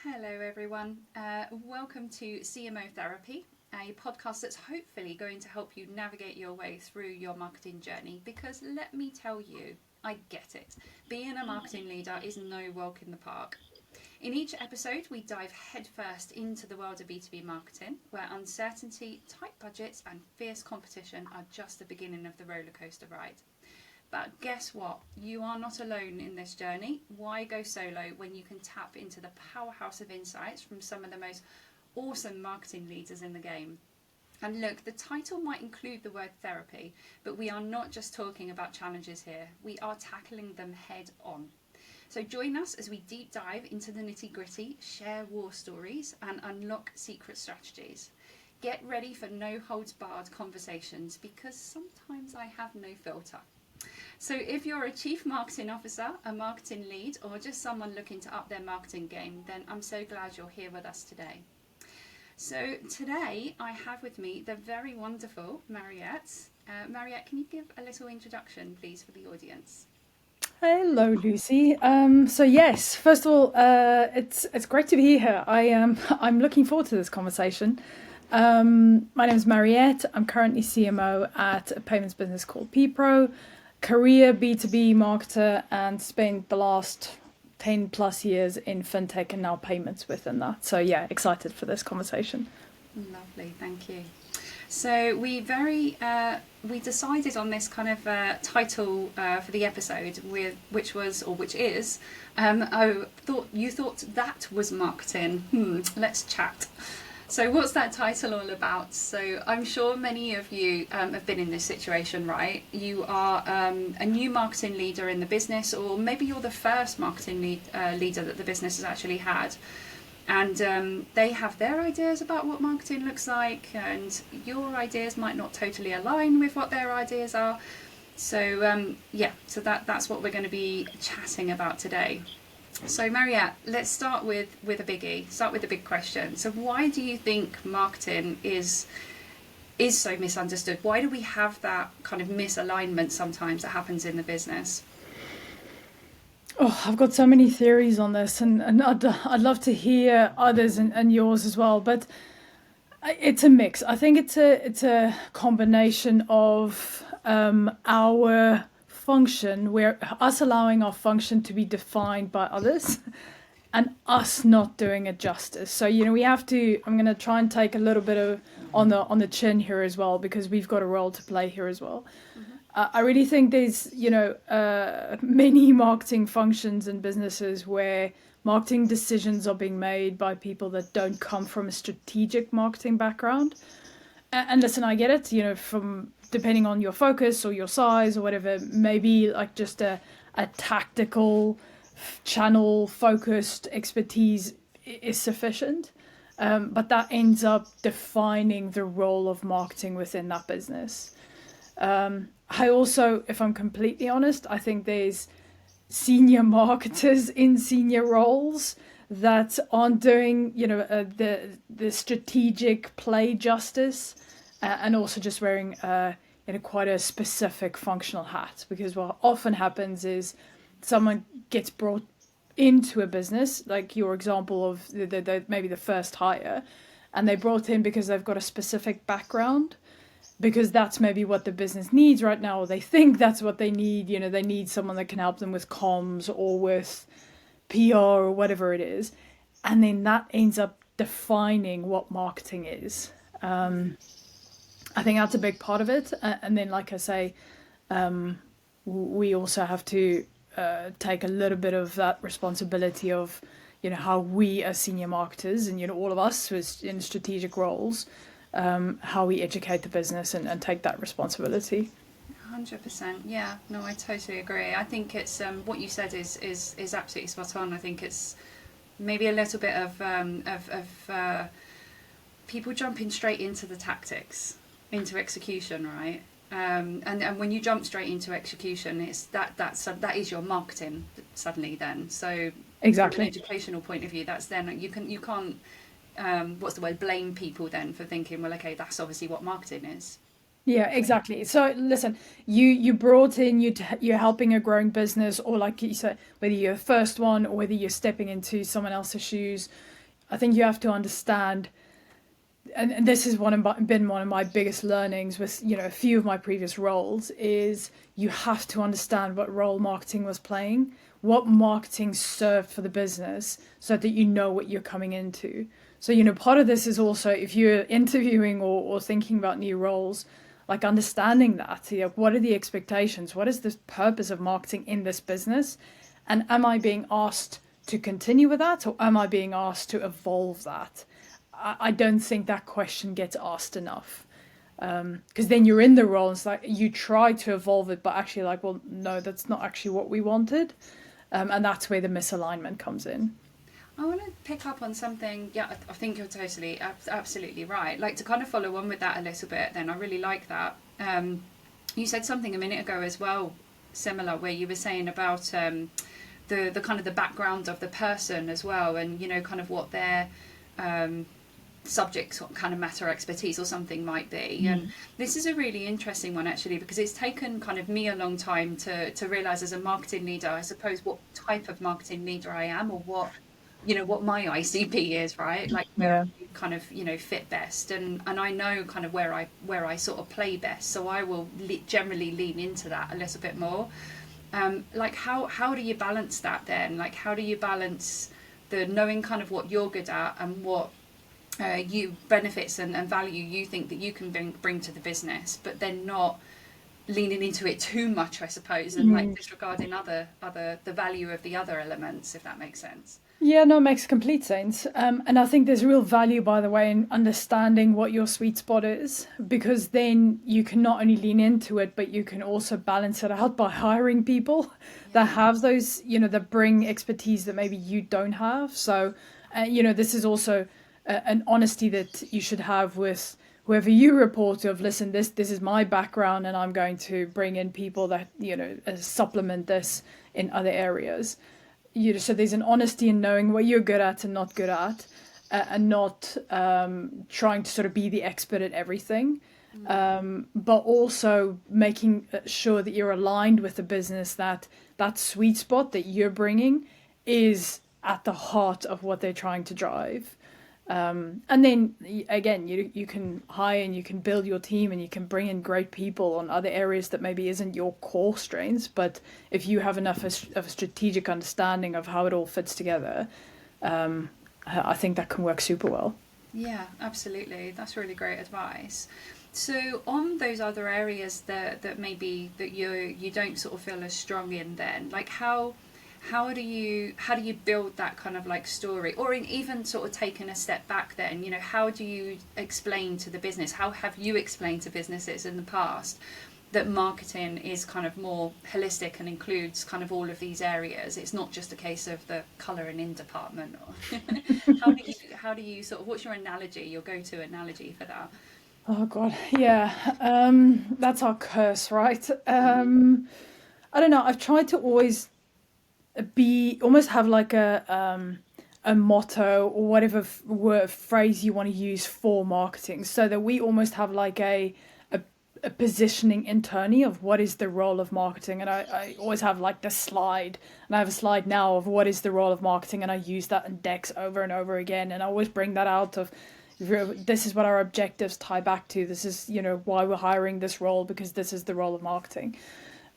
Hello everyone, welcome to CMO Therapy, a podcast that's hopefully going to help you navigate your way through your marketing journey, because let me tell you, I get it. Being a marketing leader is no walk in the park. In each episode, we dive headfirst into the world of B2B marketing, where uncertainty, tight budgets and fierce competition are just the beginning of the rollercoaster ride. But guess what? You are not alone in this journey. Why go solo when you can tap into the powerhouse of insights from some of the most awesome marketing leaders in the game? And look, the title might include the word therapy, but we are not just talking about challenges here. We are tackling them head on. So join us as we deep dive into the nitty-gritty, share war stories and unlock secret strategies. Get ready for no holds barred conversations, because sometimes I have no filter. So if you're a chief marketing officer, a marketing lead, or just someone looking to up their marketing game, then I'm so glad you're here with us today. So today I have with me the very wonderful Mariette. Mariette, can you give a little introduction, please, for the audience? Hello, Lucy. So yes, first of all, it's great to be here. I'm looking forward to this conversation. My name is Mariette. I'm currently CMO at a payments business called PPro, career B2B marketer, and spent the last 10 plus years in fintech and now payments within that. So yeah, excited for this conversation. Lovely, thank you. So we decided on this kind of title for the episode, which is, you thought that was marketing. Let's chat. So what's that title all about? So I'm sure many of you have been in this situation, right? You are a new marketing leader in the business, or maybe you're the first marketing leader that the business has actually had. And they have their ideas about what marketing looks like, and your ideas might not totally align with what their ideas are. So so that's what we're going to be chatting about today. So Mariette, let's start with a biggie. Start with a big question. So why do you think marketing is so misunderstood? Why do we have that kind of misalignment sometimes that happens in the business? Oh, I've got so many theories on this, and I'd love to hear others and yours as well. But it's a mix. I think it's a combination of our function, where us allowing our function to be defined by others, and us not doing it justice. So we have to. I'm going to try and take a little bit of on the chin here as well, because we've got a role to play here as well. I really think there's, many marketing functions and businesses where marketing decisions are being made by people that don't come from a strategic marketing background. And listen, I get it, from depending on your focus or your size or whatever, maybe like just a tactical channel focused expertise is sufficient. But that ends up defining the role of marketing within that business. I also, if I'm completely honest, I think there's senior marketers in senior roles that aren't doing, the strategic play justice, and also just wearing, quite a specific functional hat. Because what often happens is someone gets brought into a business, like your example of maybe the first hire, and they brought in because they've got a specific background, because that's maybe what the business needs right now, or they think that's what they need. They need someone that can help them with comms or with PR or whatever it is. And then that ends up defining what marketing is. I think that's a big part of it. And then, like I say, we also have to take a little bit of that responsibility of, how we as senior marketers and, all of us who's in strategic roles, how we educate the business and take that responsibility. 100%. Yeah, no, I totally agree. I think it's what you said is absolutely spot on. I think it's maybe a little bit of people jumping straight into the tactics, into execution, right? And when you jump straight into execution, it's that is your marketing suddenly. Then, so Exactly. From an educational point of view, that's then you can't blame people then for thinking, well, okay, that's obviously what marketing is. Yeah, exactly. So listen, you brought in you're helping a growing business, or like you said, whether you're the first one or whether you're stepping into someone else's shoes. I think you have to understand, and this is been one of my biggest learnings with a few of my previous roles, is you have to understand what role marketing was playing, what marketing served for the business, so that you know what you're coming into. So part of this is also, if you're interviewing or thinking about new roles, like understanding that, what are the expectations, what is the purpose of marketing in this business, and am I being asked to continue with that, or am I being asked to evolve that? I don't think that question gets asked enough, because then you're in the role and it's like you try to evolve it, but actually like, well, no, that's not actually what we wanted, and that's where the misalignment comes in. I want to pick up on something. Yeah, I think you're totally, absolutely right. Like to kind of follow on with that a little bit. Then I really like that. You said something a minute ago as well, similar, where you were saying about the kind of the background of the person as well, and kind of what their subject kind of matter expertise or something might be. And this is a really interesting one actually, because it's taken kind of me a long time to realize as a marketing leader, I suppose, what type of marketing leader I am, or what my ICP is, right? Like where Yeah. I kind of fit best, and I know kind of where I sort of play best, so I will generally lean into that a little bit more. Like how do you balance that then? Like how do you balance the knowing kind of what you're good at and what you benefits and value you think that you can bring to the business, but then not leaning into it too much, I suppose, and like disregarding other the value of the other elements, if that makes sense. Yeah, no, it makes complete sense. And I think there's real value, by the way, in understanding what your sweet spot is, because then you can not only lean into it, but you can also balance it out by hiring people that Yeah. have those, that bring expertise that maybe you don't have. So, this is also an honesty that you should have with whoever you report to, of, listen, this is my background, and I'm going to bring in people that, supplement this in other areas. So there's an honesty in knowing what you're good at and not good at, and not trying to sort of be the expert at everything, but also making sure that you're aligned with the business, that that sweet spot that you're bringing is at the heart of what they're trying to drive. And then again, you can hire and you can build your team and you can bring in great people on other areas that maybe isn't your core strengths. But if you have enough of a strategic understanding of how it all fits together, I think that can work super well. Yeah, absolutely. That's really great advice. So on those other areas that maybe that you don't sort of feel as strong in, then like how do you build that kind of like story, or even sort of taking a step back, then how do you explain to the business, how have you explained to businesses in the past that marketing is kind of more holistic and includes kind of all of these areas? It's not just a case of the colouring in department. Or how do you sort of, what's your analogy, your go-to analogy for that? Oh God, yeah. That's our curse, right? I don't know. I've tried to always be almost have like a motto or whatever word phrase you want to use for marketing, so that we almost have like a, a positioning internally of what is the role of marketing. And I always have like this slide, and I have a slide now of what is the role of marketing, and I use that in decks over and over again, and I always bring that out of, this is what our objectives tie back to, this is why we're hiring this role, because this is the role of marketing.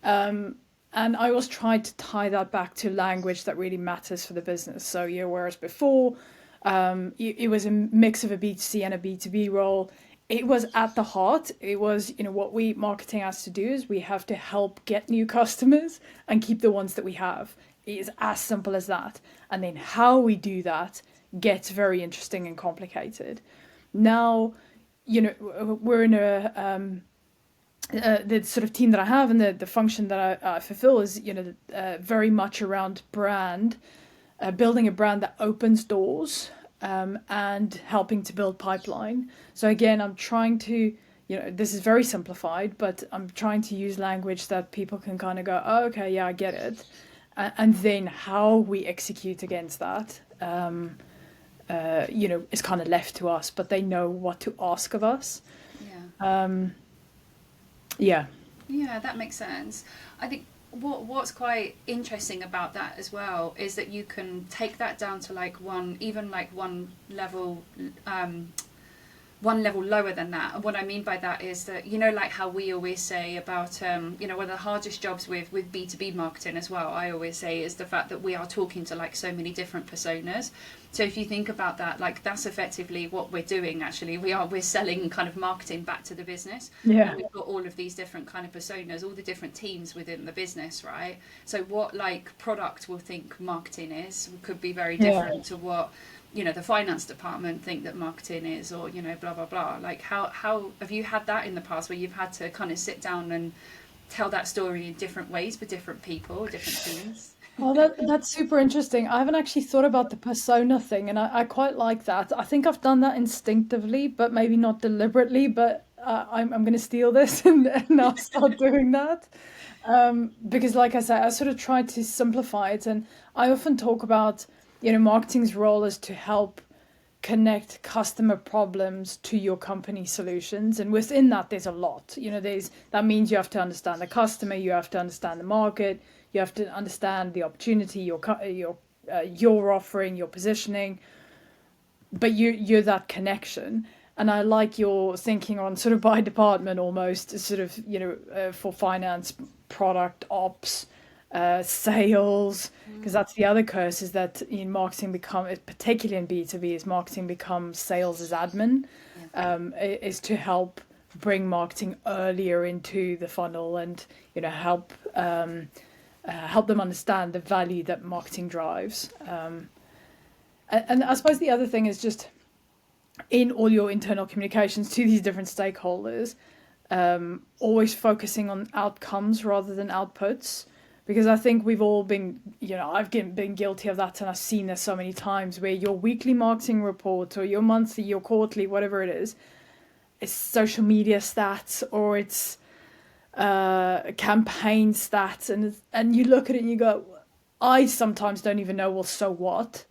And I always tried to tie that back to language that really matters for the business. So, whereas before, it was a mix of a B2C and a B2B role. It was at the heart. It was, what we marketing has to do is we have to help get new customers and keep the ones that we have. It is as simple as that. And then how we do that gets very interesting and complicated. Now, we're in the sort of team that I have, and the function that I fulfill is very much around brand, building a brand that opens doors, and helping to build pipeline. So again, I'm trying to, this is very simplified, but I'm trying to use language that people can kind of go, oh, okay, yeah, I get it. And then how we execute against that, is kind of left to us, but they know what to ask of us. Yeah. Yeah. Yeah, that makes sense. I think what's quite interesting about that as well is that you can take that down to like one, even like um, one level lower than that. And what I mean by that is that, you know, like how we always say about, you know, one of the hardest jobs with B2B marketing as well, I always say, is the fact that we are talking to like so many different personas. So if you think about that, like that's effectively what we're doing actually. We're selling kind of marketing back to the business. Yeah. And we've got all of these different kind of personas, all the different teams within the business, right? So what like product will think marketing is could be very Yeah. different to what, you know, the finance department think that marketing is, or, you know, blah blah blah. Like how have you had that in the past where you've had to kind of sit down and tell that story in different ways for different people, different teams? Oh, that's super interesting. I haven't actually thought about the persona thing, and I quite like that. I think I've done that instinctively, but maybe not deliberately. But I'm going to steal this and I'll start doing that. Because, like I said, I sort of try to simplify it, and I often talk about, marketing's role is to help connect customer problems to your company solutions, and within that there's a lot. There's that means you have to understand the customer, you have to understand the market, you have to understand the opportunity, your offering, your positioning, but you're that connection. And I like your thinking on sort of by department, almost sort of, for finance, product ops, sales, because Mm, that's the other curse, is that in marketing particularly in B2B, is marketing becomes sales as admin, yeah. is to help bring marketing earlier into the funnel, and help them understand the value that marketing drives. And I suppose the other thing is just in all your internal communications to these different stakeholders, always focusing on outcomes rather than outputs. Because I think we've all been, been guilty of that, and I've seen this so many times where your weekly marketing report or your monthly, your quarterly, whatever it is, it's social media stats, or it's campaign stats, and you look at it and you go, I sometimes don't even know, well, so what?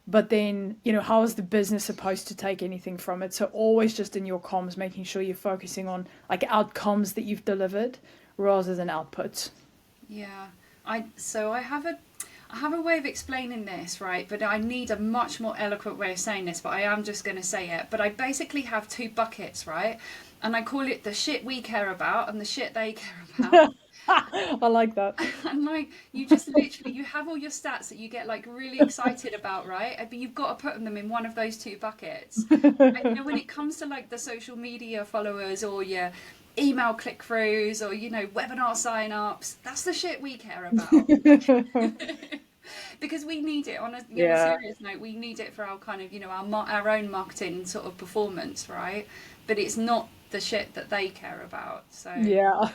But then, how is the business supposed to take anything from it? So always just in your comms, making sure you're focusing on like outcomes that you've delivered rather than outputs. Yeah. I have a way of explaining this, right? But I need a much more eloquent way of saying this, but I am just going to say it. But I basically have two buckets, right? And I call it the shit we care about and the shit they care about. I like that. And like you just literally you have all your stats that you get like really excited about, right? But you've got to put them in one of those two buckets. And you know, when it comes to like the social media followers or your email click throughs or, you know, webinar sign ups, that's the shit we care about. Because we need it on a, you know, a Yeah, serious note, we need it for our kind of, you know, our own marketing sort of performance, right? But it's not the shit that they care about. So yeah.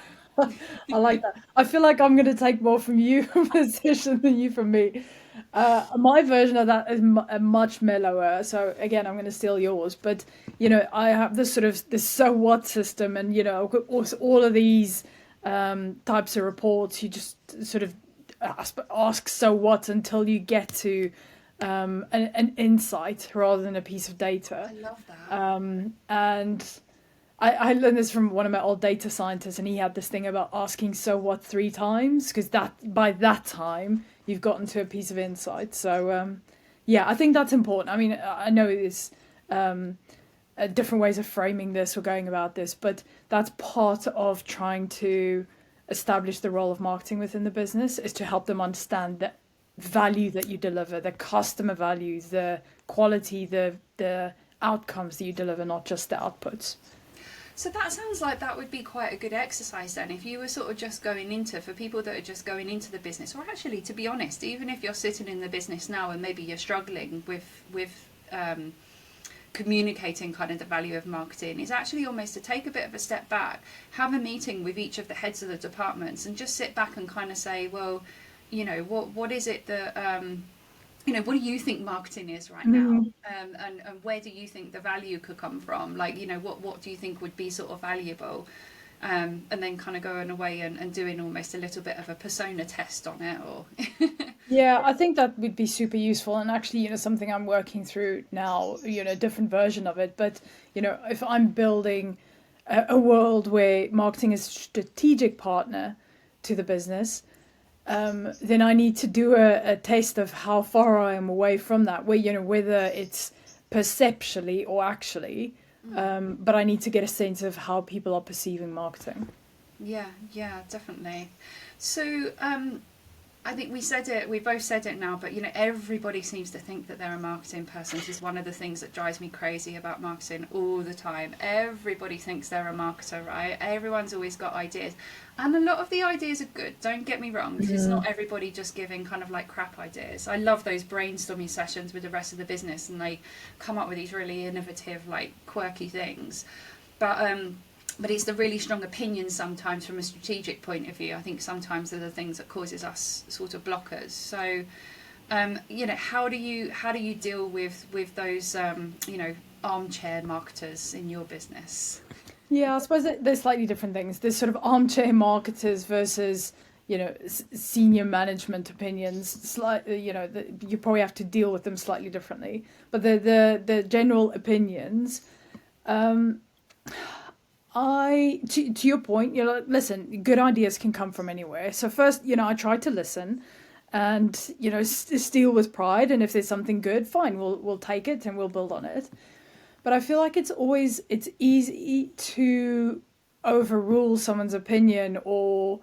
I like that. I feel like I'm going to take more from you position than you from me. My version of that is a much mellower. So again, I'm going to steal yours, but I have this sort of this so what system, and I've got all of these types of reports. You just sort of ask so what until you get to an insight rather than a piece of data. I love that. And I learned this from one of my old data scientists, and he had this thing about asking so what three times, because that by that time you've gotten to a piece of insight. So yeah, I think that's important. I mean, I know it's different ways of framing this or going about this, but that's part of trying to establish the role of marketing within the business, is to help them understand the value that you deliver, the customer values, the quality, the outcomes that you deliver, not just the outputs. So that sounds like that would be quite a good exercise then, if you were sort of just going into, for people that are just going into the business, or actually, to be honest, even if you're sitting in the business now and maybe you're struggling with communicating kind of the value of marketing, is actually almost to take a bit of a step back, have a meeting with each of the heads of the departments, and just sit back and kind of say, well, you know, what is it that you know, what do you think marketing is right now? Mm. And where do you think the value could come from? Like, you know, what do you think would be sort of valuable? And then kind of going away and doing almost a little bit of a persona test on it, or Yeah, I think that would be super useful, and actually, something I'm working through now, a different version of it. But if I'm building a world where marketing is a strategic partner to the business, then I need to do a test of how far I am away from that, where, whether it's perceptually or actually, but I need to get a sense of how people are perceiving marketing. Yeah, definitely. So, I think we both said it now, but everybody seems to think that they're a marketing person. This is one of the things that drives me crazy about marketing all the time. Everybody thinks they're a marketer, right? Everyone's always got ideas. And a lot of the ideas are good, don't get me wrong, because it's not everybody just giving kind of like crap ideas. I love those brainstorming sessions with the rest of the business, and they come up with these really innovative, like quirky things. But it's the really strong opinions sometimes from a strategic point of view. I think sometimes they're the things that causes us sort of blockers. So, how do you deal with those armchair marketers in your business? Yeah, I suppose there's slightly different things. There's sort of armchair marketers versus, senior management opinions. Slightly, you probably have to deal with them slightly differently. But the general opinions, to your point, listen, good ideas can come from anywhere. So first, I try to listen, and steal with pride. And if there's something good, fine, we'll take it and we'll build on it. But I feel like it's easy to overrule someone's opinion, or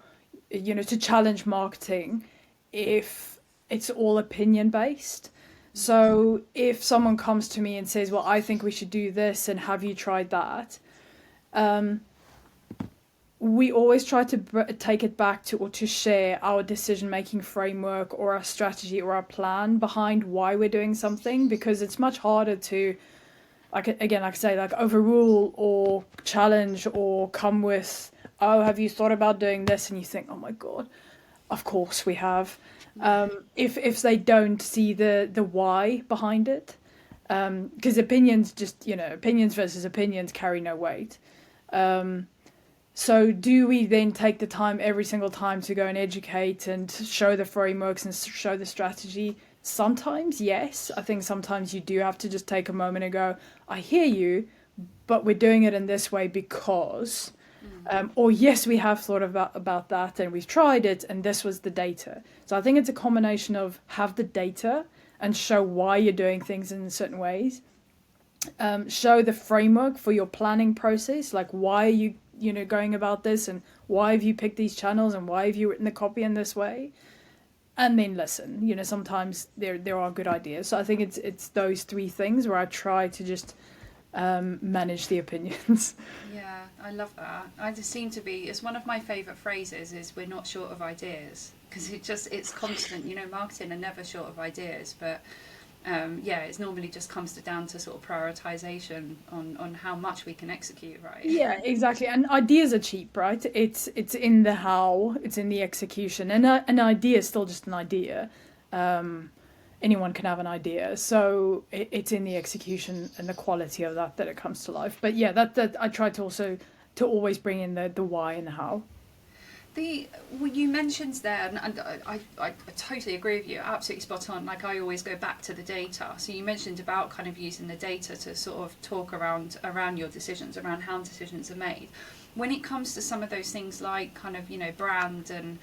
to challenge marketing if it's all opinion based. So if someone comes to me and says, well, I think we should do this, and have you tried that? We always try to take it back to, or to share our decision making framework or our strategy or our plan behind why we're doing something, because it's much harder to, like I say, like overrule or challenge or come with, oh, have you thought about doing this? And you think, oh my god, of course we have. If they don't see the why behind it, because opinions just, opinions versus opinions carry no weight. So do we then take the time every single time to go and educate and show the frameworks and show the strategy? Sometimes, yes. I think sometimes you do have to just take a moment and go, I hear you, but we're doing it in this way because, or yes, we have thought about that and we've tried it and this was the data. So I think it's a combination of have the data and show why you're doing things in certain ways. Show the framework for your planning process, like why are you going about this, and why have you picked these channels, and why have you written the copy in this way, and then listen. Sometimes there are good ideas. So I think it's those three things where I try to just manage the opinions. Yeah, I love that. I just seem to be, it's one of my favourite phrases is we're not short of ideas, because it's constant. Marketing are never short of ideas, but it normally just comes down to sort of prioritization on how much we can execute, right? Yeah, exactly. And ideas are cheap, right? It's in the how, it's in the execution, and an idea is still just an idea. Anyone can have an idea, so it's in the execution and the quality of that it comes to life. But yeah, that I try to also to always bring in the why and the how. You mentioned there, and I totally agree with you, absolutely spot on. Like I always go back to the data. So you mentioned about kind of using the data to sort of talk around your decisions, around how decisions are made. When it comes to some of those things like kind of brand and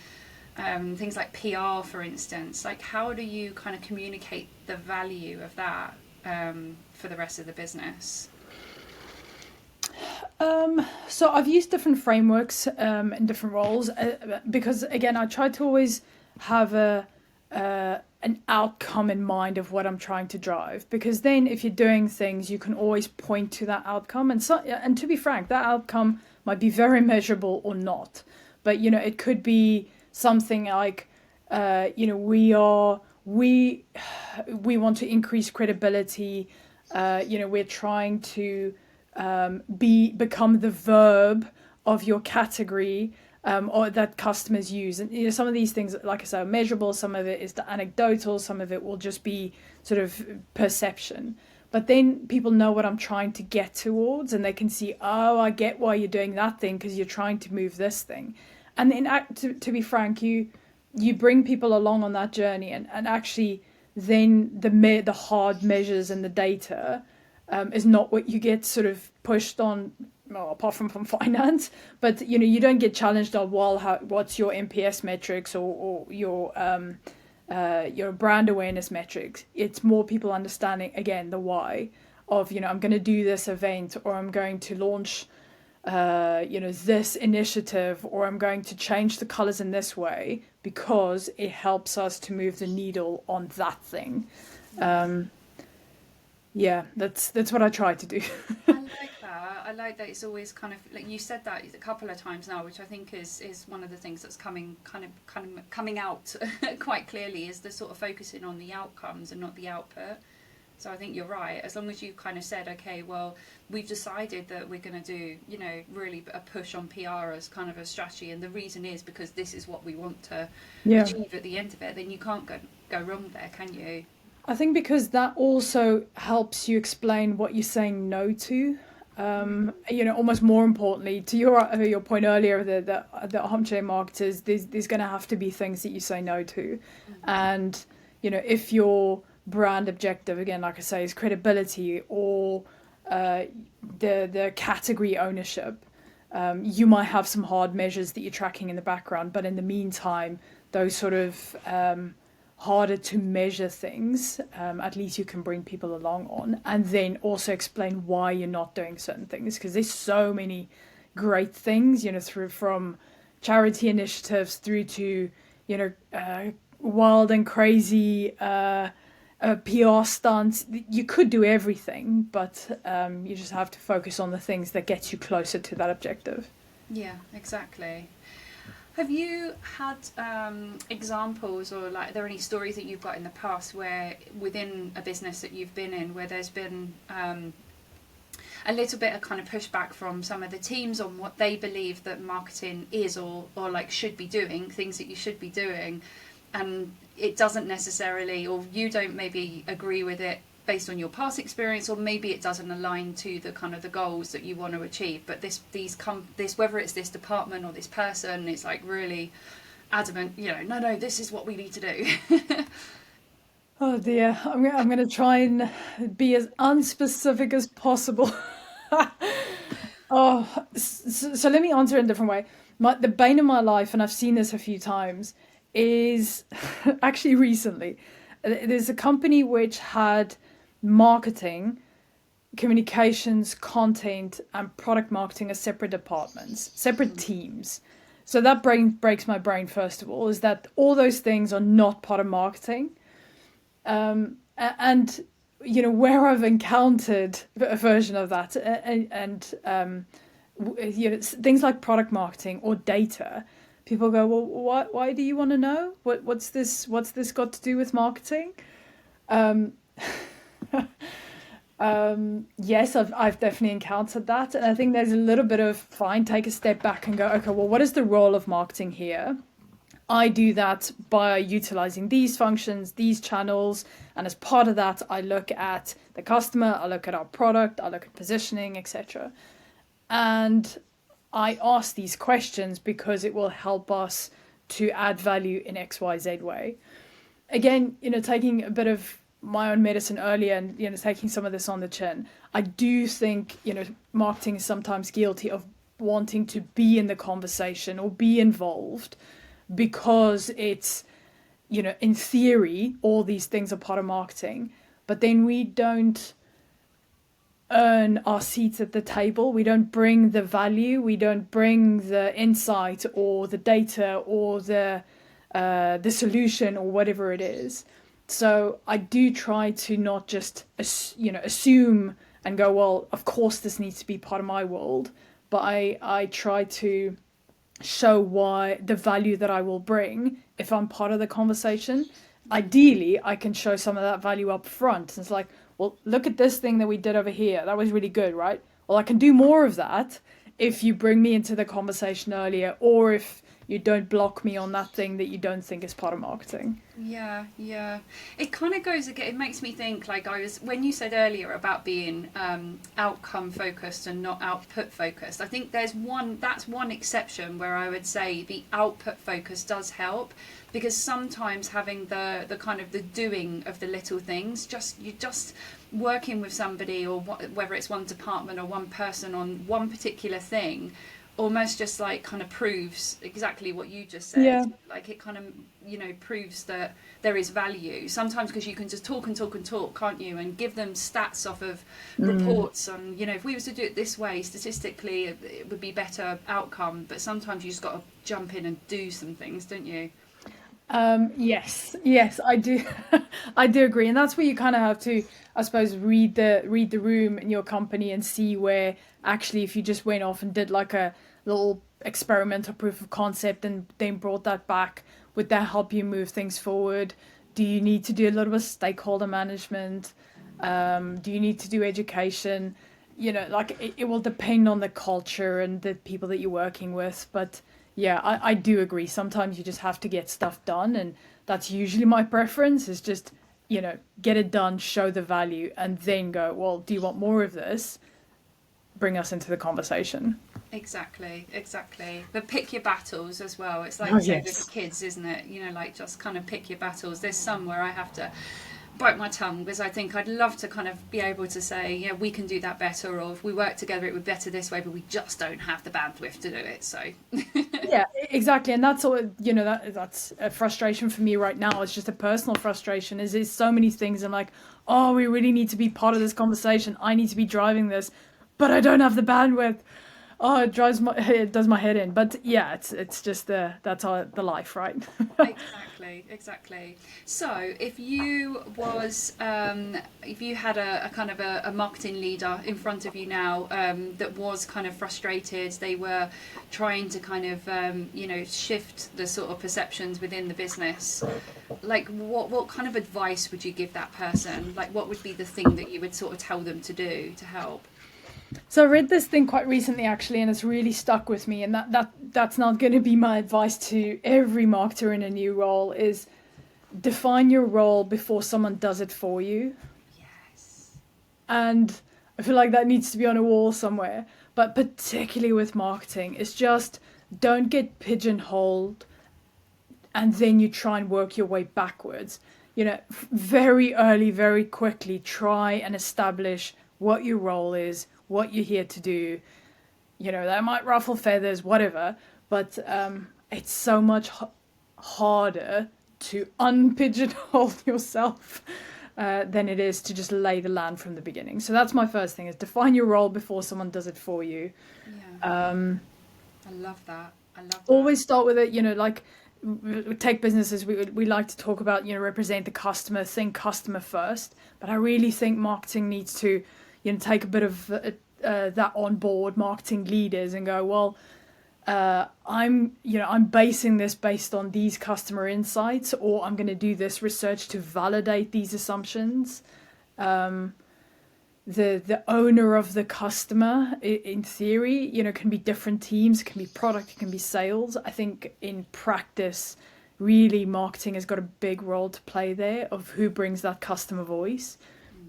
things like PR, for instance, like how do you kind of communicate the value of that for the rest of the business? So I've used different frameworks in different roles, because again I try to always have an outcome in mind of what I'm trying to drive, because then if you're doing things you can always point to that outcome, and to be frank, that outcome might be very measurable or not, but it could be something like we want to increase credibility. We're trying to become the verb of your category, or that customers use. And some of these things, like I said, are measurable. Some of it is the anecdotal. Some of it will just be sort of perception. But then people know what I'm trying to get towards, and they can see, oh, I get why you're doing that thing, because you're trying to move this thing. And then, to be frank, you bring people along on that journey, and actually then the hard measures and the data is not what you get sort of pushed on well, apart from finance, but you don't get challenged on, well, what's your NPS metrics, or your brand awareness metrics. It's more people understanding, again, the why of, I'm going to do this event, or I'm going to launch this initiative, or I'm going to change the colors in this way because it helps us to move the needle on that thing. Yeah, that's what I try to do. I like that. I like that it's always kind of like you said that a couple of times now, which I think is one of the things that's coming out quite clearly, is the sort of focusing on the outcomes and not the output. So I think you're right. As long as you kind of said, okay, well, we've decided that we're going to do, really a push on PR as kind of a strategy, and the reason is because this is what we want to achieve at the end of it, then you can't go wrong there, can you? I think because that also helps you explain what you're saying no to. Almost more importantly, to your point earlier, the armchair marketers, there's going to have to be things that you say no to, and if your brand objective, again, like I say, is credibility, or the category ownership, you might have some hard measures that you're tracking in the background, but in the meantime, those sort of harder to measure things, at least you can bring people along on, and then also explain why you're not doing certain things, because there's so many great things, through from charity initiatives through to wild and crazy PR stunts. You could do everything, but you just have to focus on the things that gets you closer to that objective. Yeah, exactly. Have you had examples, or like, are there any stories that you've got in the past where within a business that you've been in, where there's been a little bit of kind of pushback from some of the teams on what they believe that marketing is, or like should be doing, things that you should be doing, and it doesn't necessarily, or you don't maybe agree with it based on your past experience, or maybe it doesn't align to the kind of the goals that you want to achieve, but this whether it's this department or this person, it's like really adamant, no, this is what we need to do. Oh dear, I'm going to try and be as unspecific as possible. So let me answer in a different way. The bane of my life, and I've seen this a few times, is actually recently. There's a company which had marketing, communications, content, and product marketing as separate departments, separate teams. So that breaks my brain, first of all, is that all those things are not part of marketing. And where I've encountered a version of that, and things like product marketing or data, people go, well, why do you want to know? What's this got to do with marketing? Yes, I've definitely encountered that, and I think there's a little bit of, fine, take a step back and go, okay, well, what is the role of marketing here? I do that by utilizing these functions, these channels, and as part of that, I look at the customer, I look at our product, I look at positioning, etc. And I ask these questions because it will help us to add value in XYZ way. Again, taking a bit of my own medicine earlier, and taking some of this on the chin, I do think marketing is sometimes guilty of wanting to be in the conversation or be involved, because it's in theory all these things are part of marketing, but then we don't earn our seats at the table. We don't bring the value, we don't bring the insight or the data or the solution or whatever it is. So I do try to not just assume and go, well, of course this needs to be part of my world, but I try to show why the value that I will bring if I'm part of the conversation. Ideally, I can show some of that value up front. It's like, well, look at this thing that we did over here. That was really good, right? Well, I can do more of that if you bring me into the conversation earlier, or if you don't block me on that thing that you don't think is part of marketing. Yeah, yeah. It kind of goes again. It makes me think, like, when you said earlier about being outcome focused and not output focused. I think that's one exception where I would say the output focus does help, because sometimes having the kind of the doing of the little things, you're just working with somebody, or whether it's one department or one person on one particular thing, almost just like kind of proves exactly what you just said. Yeah. Like, it kind of, proves that there is value sometimes, because you can just talk and talk and talk, can't you, and give them stats off of reports on, if we was to do it this way, statistically it would be better outcome. But sometimes you just got to jump in and do some things, don't you? Yes, I do. I do agree, and that's where you kind of have to, I suppose, read the room in your company and see where actually, if you just went off and did like a little experimental proof of concept and then brought that back, would that help you move things forward? Do you need to do a little bit of stakeholder management? Do you need to do education? Like it will depend on the culture and the people that you're working with, but yeah, I do agree. Sometimes you just have to get stuff done, and that's usually my preference is just, get it done, show the value, and then go, well, do you want more of this? Bring us into the conversation. Exactly, exactly. But pick your battles as well. It's like Oh, you say with yes. the kids, isn't it? Like, just kind of pick your battles. There's some where I have to bite my tongue, because I think I'd love to kind of be able to say, yeah, we can do that better, or if we work together it would be better this way, but we just don't have the bandwidth to do it. So Yeah, exactly. And that's all, that's a frustration for me right now. It's just a personal frustration. Is there's so many things I'm like, oh, we really need to be part of this conversation. I need to be driving this, but I don't have the bandwidth. Oh, it does my head in. But yeah, it's just that's the life, right? exactly, exactly. So if you had a kind of a marketing leader in front of you now, that was kind of frustrated, they were trying to kind of shift the sort of perceptions within the business, like what kind of advice would you give that person? Like, what would be the thing that you would sort of tell them to do to help? So I read this thing quite recently actually, and it's really stuck with me. And that's not going to be my advice to every marketer in a new role is define your role before someone does it for you. Yes. And I feel like that needs to be on a wall somewhere. But particularly with marketing, it's just don't get pigeonholed and then you try and work your way backwards. Very early, very quickly, try and establish what your role is, what you're here to do. That might ruffle feathers, whatever, but it's so much harder to unpigeonhole yourself than it is to just lay the land from the beginning. So that's my first thing: is define your role before someone does it for you. Yeah. I love that. I love that. Always start with it. Like tech businesses, we like to talk about represent the customer, think customer first. But I really think marketing needs to take a bit of that on board, marketing leaders, and go, well, I'm basing this based on these customer insights, or I'm going to do this research to validate these assumptions. The owner of the customer, in theory, can be different teams. It can be product, it can be sales. I think in practice, really, marketing has got a big role to play there of who brings that customer voice.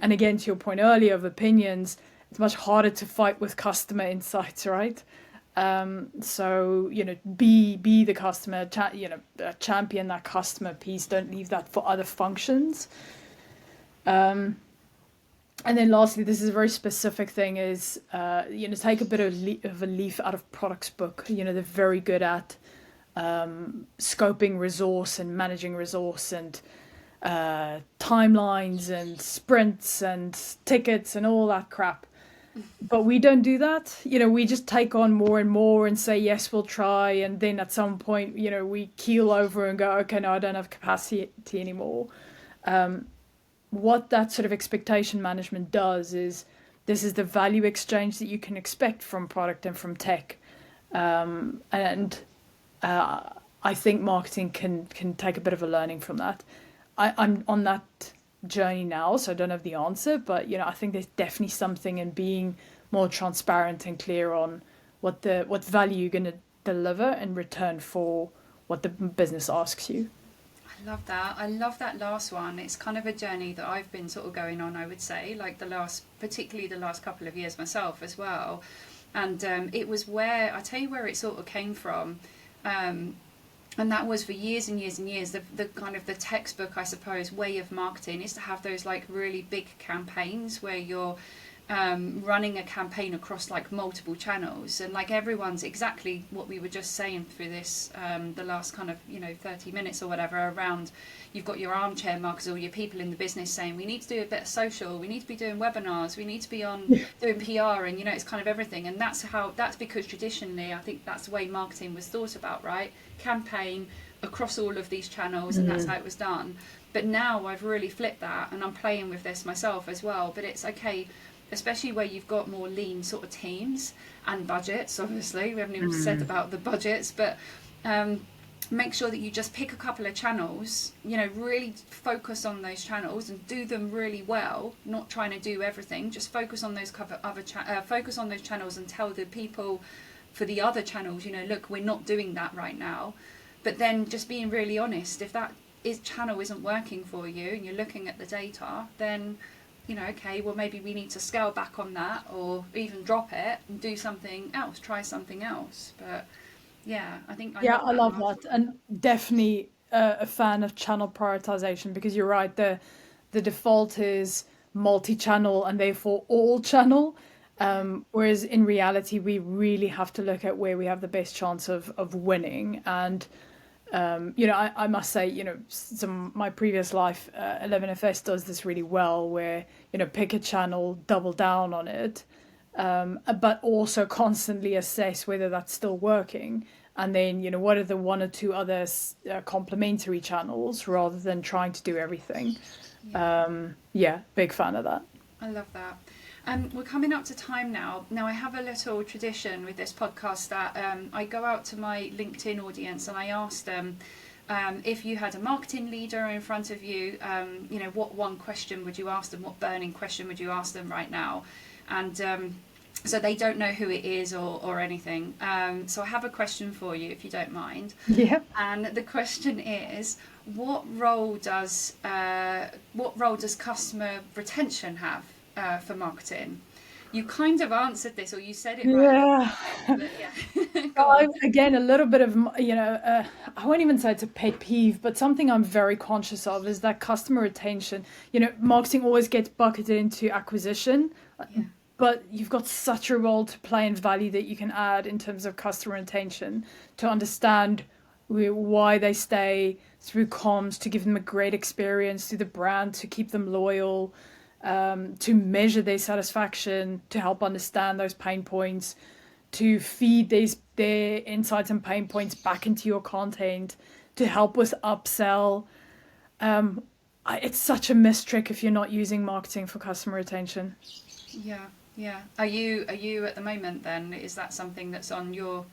And again, to your point earlier of opinions, it's much harder to fight with customer insights, right? So be the customer, champion that customer piece. Don't leave that for other functions. And then lastly, this is a very specific thing: is take a bit of a leaf out of product's book. They're very good at scoping resource and managing resource and timelines and sprints and tickets and all that crap. But we don't do that. We just take on more and more and say, yes, we'll try. And then at some point, we keel over and go, okay, no, I don't have capacity anymore. What that sort of expectation management does is this is the value exchange that you can expect from product and from tech. And I think marketing can take a bit of a learning from that. I'm on that journey now, so I don't have the answer, but I think there's definitely something in being more transparent and clear on what value you're going to deliver in return for what the business asks you. I love that. I love that last one. It's kind of a journey that I've been sort of going on, I would say, like particularly the last couple of years myself as well. And it was I tell you where it sort of came from. And that was for years and years and years, the kind of the textbook, I suppose, way of marketing is to have those like really big campaigns where you're running a campaign across like multiple channels, and like everyone's exactly what we were just saying through this the last kind of 30 minutes or whatever, around you've got your armchair marketers or your people in the business saying we need to do a bit of social, we need to be doing webinars, we need to be on doing PR, and it's kind of everything. And that's because traditionally I think that's the way marketing was thought about, right? Campaign across all of these channels, and that's how it was done. But now I've really flipped that, and I'm playing with this myself as well. But it's okay, especially where you've got more lean sort of teams and budgets. Obviously we haven't even said about the budgets, but make sure that you just pick a couple of channels, really focus on those channels and do them really well, not trying to do everything. Just focus on those focus on those channels and tell the people for the other channels, look, we're not doing that right now. But then just being really honest, if that channel isn't working for you and you're looking at the data, then okay, well maybe we need to scale back on that, or even drop it and do something else, try something else. But yeah, I think I love last that, one. and definitely a fan of channel prioritization, because you're right, the default is multi-channel and therefore all channel. Whereas in reality, we really have to look at where we have the best chance of winning. And I must say, my previous life, 11FS does this really well, where pick a channel, double down on it, but also constantly assess whether that's still working, and then what are the one or two other complementary channels, rather than trying to do everything. Big fan of that. I love that. We're coming up to time now. Now, I have a little tradition with this podcast that I go out to my LinkedIn audience and I ask them, if you had a marketing leader in front of you, what one question would you ask them? What burning question would you ask them right now? And so they don't know who it is or anything. So I have a question for you, if you don't mind. Yeah. And the question is, what role does customer retention have for marketing? You kind of answered this, or you said it right. Yeah. But yeah. Go on. Again, a little bit of, I won't even say it's a pet peeve, but something I'm very conscious of is that customer retention. Marketing always gets bucketed into acquisition, Yeah. but you've got such a role to play and value that you can add in terms of customer retention, to understand why they stay, through comms, to give them a great experience, through the brand, to keep them loyal, to measure their satisfaction, to help understand those pain points, to feed their insights and pain points back into your content, to help with upsell. It's such a missed trick if you're not using marketing for customer retention. Yeah. Yeah. Are you at the moment then? Is that something that's on your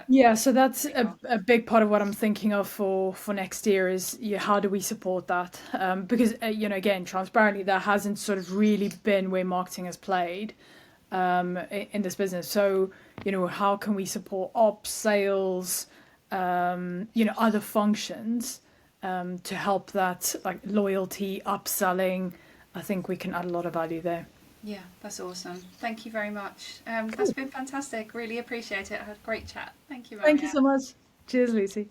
Yeah, so that's radar? a big part of what I'm thinking of for next year is, how do we support that? Because again, transparently, that hasn't sort of really been where marketing has played in this business. So how can we support ops, sales, other functions, to help that, like loyalty, upselling? I think we can add a lot of value there. Yeah, that's awesome. Thank you very much. That's been fantastic. Really appreciate it. I had a great chat. Thank you, Thank you Mariette. so much. Cheers, Lucy.